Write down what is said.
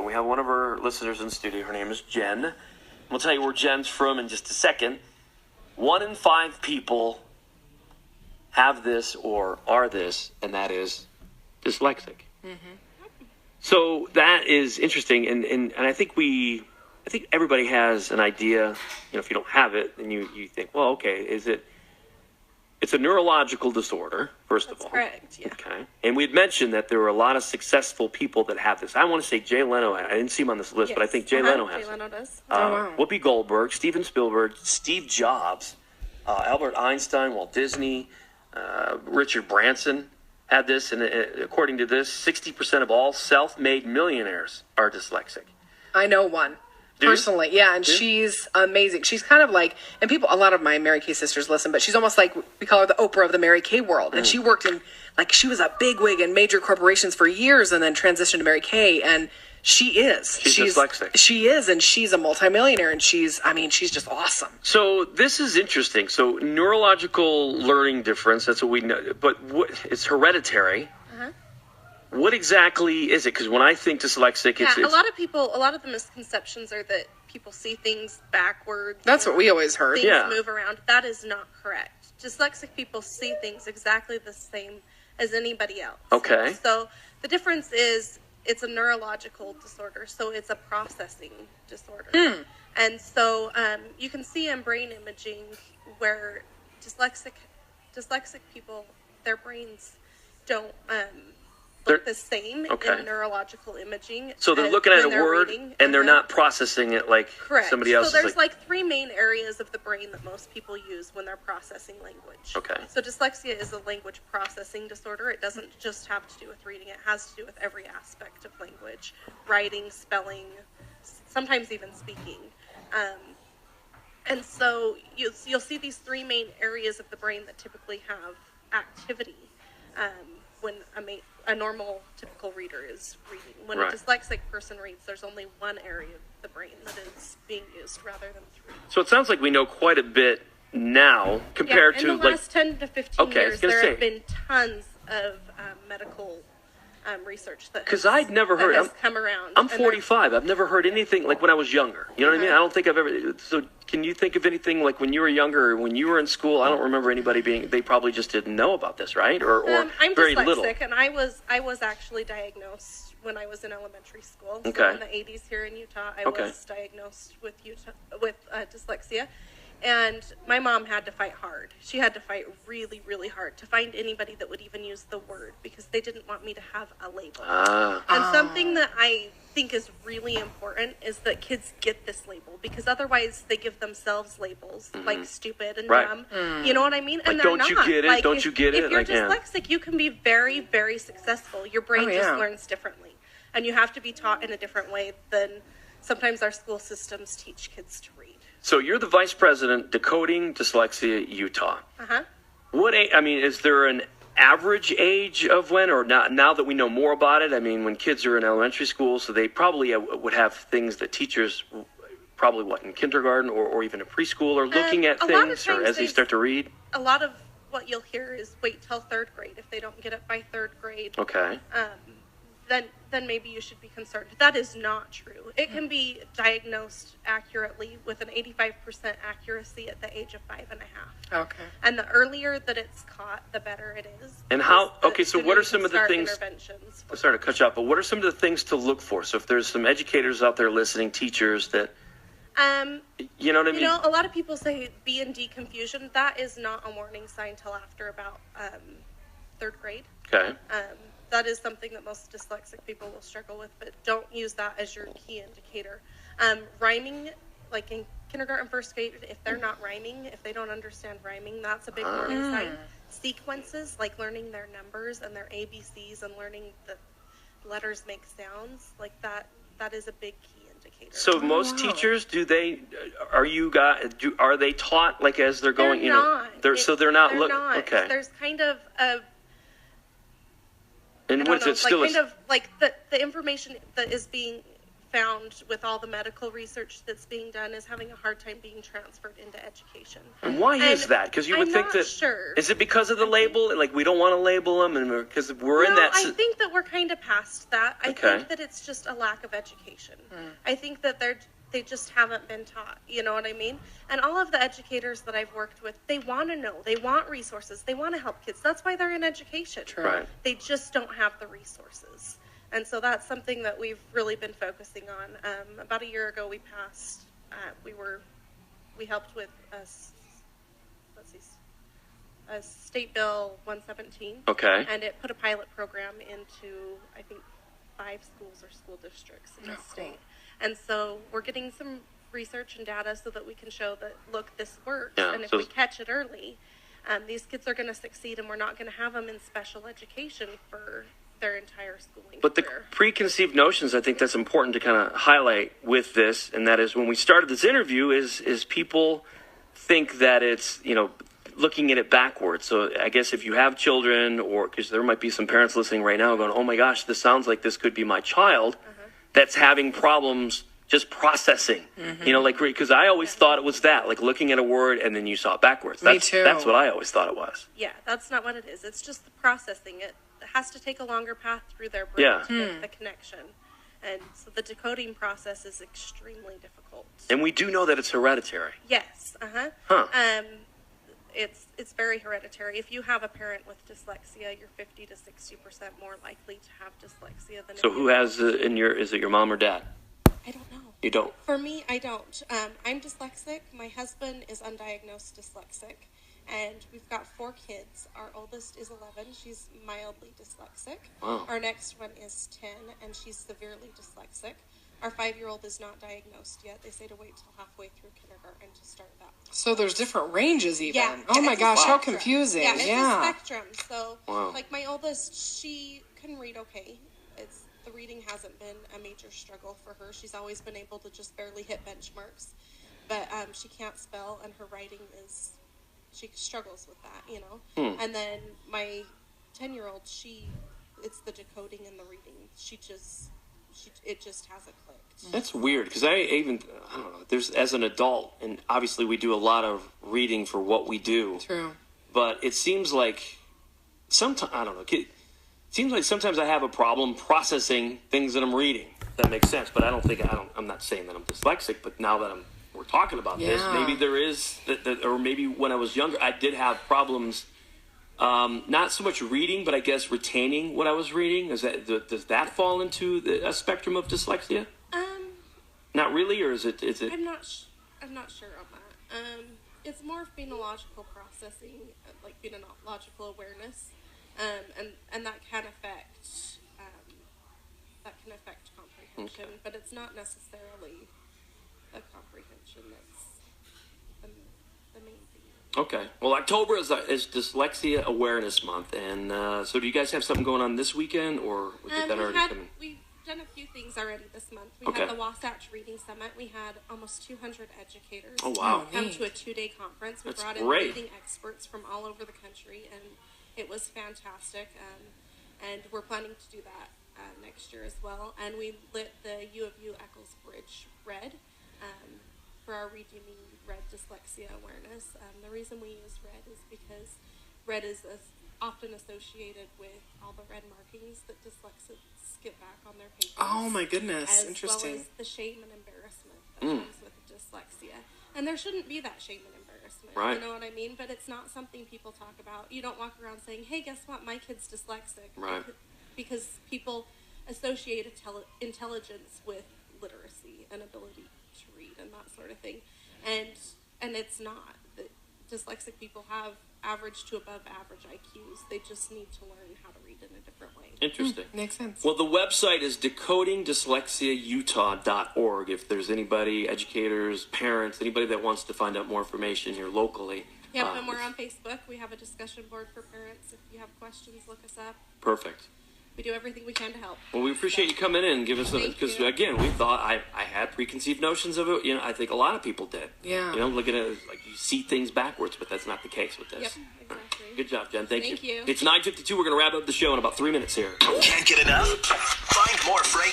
We have one of our listeners in the studio. Her name is Jen. We'll tell you where Jen's from in just a second. 1 in 5 people have this or are this, and that is dyslexic. Mm-hmm. So that is interesting, and I think everybody has an idea. If you don't have it, then you think, well, okay, it's a neurological disorder, first of all. That's correct, yeah. Okay. And we had mentioned that there were a lot of successful people that have this. I want to say Jay Leno. I didn't see him on this list, Yes. but I think Jay Leno has Jay Leno does. Whoopi Goldberg, Steven Spielberg, Steve Jobs, Albert Einstein, Walt Disney, Richard Branson had this. And according to this, 60% of all self-made millionaires are dyslexic. I know one. Personally, yeah, and she's amazing. She's kind of like, and a lot of my Mary Kay sisters listen, but she's almost like, we call her the Oprah of the Mary Kay world. And she worked in, she was a bigwig in major corporations for years and then transitioned to Mary Kay, and she's dyslexic. She is, and she's a multimillionaire, and she's just awesome. So this is interesting. So neurological learning difference, that's what we know, but it's hereditary. What exactly is it? Because when I think dyslexic, it's a lot of the misconceptions are that people see things backwards. That's what we always heard. Things move around. That is not correct. Dyslexic people see things exactly the same as anybody else. Okay. So the difference is it's a neurological disorder, so it's a processing disorder. And so you can see in brain imaging where dyslexic people, their brains don't look the same in neurological imaging. So they're looking at a word and they're not processing it like somebody else. So there's like 3 main areas of the brain that most people use when they're processing language. Okay. So dyslexia is a language processing disorder. It doesn't just have to do with reading. It has to do with every aspect of language. Writing, spelling, sometimes even speaking. And so you'll see these 3 main areas of the brain that typically have activity when a normal, typical reader is reading. When a dyslexic person reads, there's only 1 area of the brain that is being used rather than 3. So it sounds like we know quite a bit now compared to in the last 10 to 15 years, there have been tons of medical research that I'd never heard has come around. I'm 45. I've never heard anything like when I was younger. You know what I mean? I don't think I've ever. So can you think of anything like when you were younger, or when you were in school? I don't remember anybody they probably just didn't know about this, right? Or I'm very dyslexic, little. And I was actually diagnosed when I was in elementary school. So Okay. in the 80s here in Utah, I was diagnosed with dyslexia. And my mom had to fight hard. She had to fight really, really hard to find anybody that would even use the word because they didn't want me to have a label. And something that I think is really important is that kids get this label because otherwise they give themselves labels like stupid and dumb. You know what I mean? And they're don't not. You get it? Don't you get it? If you're dyslexic, you can be very, very successful. Your brain just learns differently. And you have to be taught in a different way than sometimes our school systems teach kids to read. So you're the vice president, Decoding Dyslexia Utah. What is there an average age of when, or not, now that we know more about it? I mean, when kids are in elementary school, so they probably would have things that teachers probably, in kindergarten or even in preschool are looking at things, or as they start to read? A lot of what you'll hear is wait till 3rd grade. If they don't get it by 3rd grade, okay. Then maybe you should be concerned. That is not true. It can be diagnosed accurately with an 85% accuracy at the age of 5.5. Okay. And the earlier that it's caught, the better it is. And so what are some of the things? Sorry to cut you off, but what are some of the things to look for? So if there's some educators out there listening, teachers that, you know what I mean? A lot of people say B and D confusion. That is not a warning sign till after about 3rd grade. Okay. That is something that most dyslexic people will struggle with, but don't use that as your key indicator. Rhyming, like in kindergarten, 1st grade, if they're not rhyming, if they don't understand rhyming, that's a big warning sign. Sequences, like learning their numbers and their ABCs and learning the letters make sounds, like that is a big key indicator. So most teachers, are they taught like as they're going? They're not. They're not. Okay. There's kind of a. And what is it still? Kind of like the information that is being found with all the medical research that's being done is having a hard time being transferred into education. And why is that? Because you would think that, sure. Is it because of the label? Like, we don't want to label them, and because we're in that. I think that we're kind of past that. I think that it's just a lack of education. I think that they just haven't been taught. You know what I mean? And all of the educators that I've worked with, they want to know. They want resources. They want to help kids. That's why they're in education. Right. They just don't have the resources. And so that's something that we've really been focusing on. About a year ago, we passed. We helped with a State Bill 117. Okay. And it put a pilot program into, I think, 5 schools or school districts in the state. And so we're getting some research and data so that we can show that, look, this works. Yeah, and if we catch it early, these kids are going to succeed, and we're not going to have them in special education for their entire schooling But the career. preconceived notions, I think that's important to kind of highlight with this, and that is when we started this interview is people think that it's, looking at it backwards. So I guess if you have children, or because there might be some parents listening right now going, oh my gosh, this sounds like this could be my child that's having problems just processing, because I always thought it was that, like looking at a word and then you saw it backwards. Me too. That's what I always thought it was. Yeah, that's not what it is. It's just the processing. It has to take a longer path through their brain to make the connection. And so the decoding process is extremely difficult. And we do know that it's hereditary. Yes, It's very hereditary. If you have a parent with dyslexia, you're 50 to 60% more likely to have dyslexia than. So who has is it your mom or dad? I don't know. You don't? For me, I don't. I'm dyslexic. My husband is undiagnosed dyslexic, and we've got 4 kids. Our oldest is 11. She's mildly dyslexic. Wow. Our next one is 10, and she's severely dyslexic. Our 5-year-old is not diagnosed yet. They say to wait till halfway through kindergarten to start that. So there's different ranges even. Yeah. Oh my gosh, how confusing. Yeah, it's a spectrum. So, Wow. like my oldest, she can read okay. The reading hasn't been a major struggle for her. She's always been able to just barely hit benchmarks. But she can't spell, and her writing she struggles with that, And then my 10-year-old, it's the decoding and the reading. It just hasn't clicked. That's weird, because I don't know, there's, as an adult, and obviously we do a lot of reading for what we do. True. But it seems like sometimes, I don't know, it seems like sometimes I have a problem processing things that I'm reading. That makes sense, but I'm not saying that I'm dyslexic, but now that we're talking about this, maybe there is, or maybe when I was younger, I did have problems. Not so much reading, but I guess retaining what I was reading. Does that fall into a spectrum of dyslexia? Not really, or is it? I'm not sure on that. It's more phenological processing, like phenological awareness, and that can affect comprehension, but it's not necessarily the comprehension that's the main thing. Okay. Well, October is Dyslexia Awareness Month, and so do you guys have something going on this weekend, or was that already coming? We've done a few things already this month. We Okay. had the Wasatch Reading Summit. We had almost 200 educators Oh, wow. come to a 2-day conference. We That's brought in great. reading experts from all over the country, and it was fantastic. And we're planning to do that next year as well. And we lit the U of U Eccles Bridge red for our Redeeming Red Dyslexia Awareness. The reason we use red is because red is often associated with all the red markings that dyslexics get back on their papers. Oh my goodness, as interesting. well as the shame and embarrassment that comes with dyslexia. And there shouldn't be that shame and embarrassment. Right. You know what I mean? But it's not something people talk about. You don't walk around saying, hey, guess what? My kid's dyslexic. Right. Because people associate intelligence with literacy and ability to read and that sort of thing. And it's not. Dyslexic people have average to above average IQs. They just need to learn how to read in a different way. Interesting. Makes sense. Well, the website is decodingdyslexiautah.org. If there's anybody, educators, parents, anybody that wants to find out more information here locally. Yep, and we're on Facebook. We have a discussion board for parents. If you have questions, look us up. Perfect. We do everything we can to help. Well, we appreciate you coming in and giving us because again, we thought I had preconceived notions of it. I think a lot of people did. Yeah. Looking at it like you see things backwards, but that's not the case with this. Yep, exactly. Good job, Jen. Thank you. Thank you. It's 9:52. We're going to wrap up the show in about 3 minutes here. Can't get enough? Find more Frank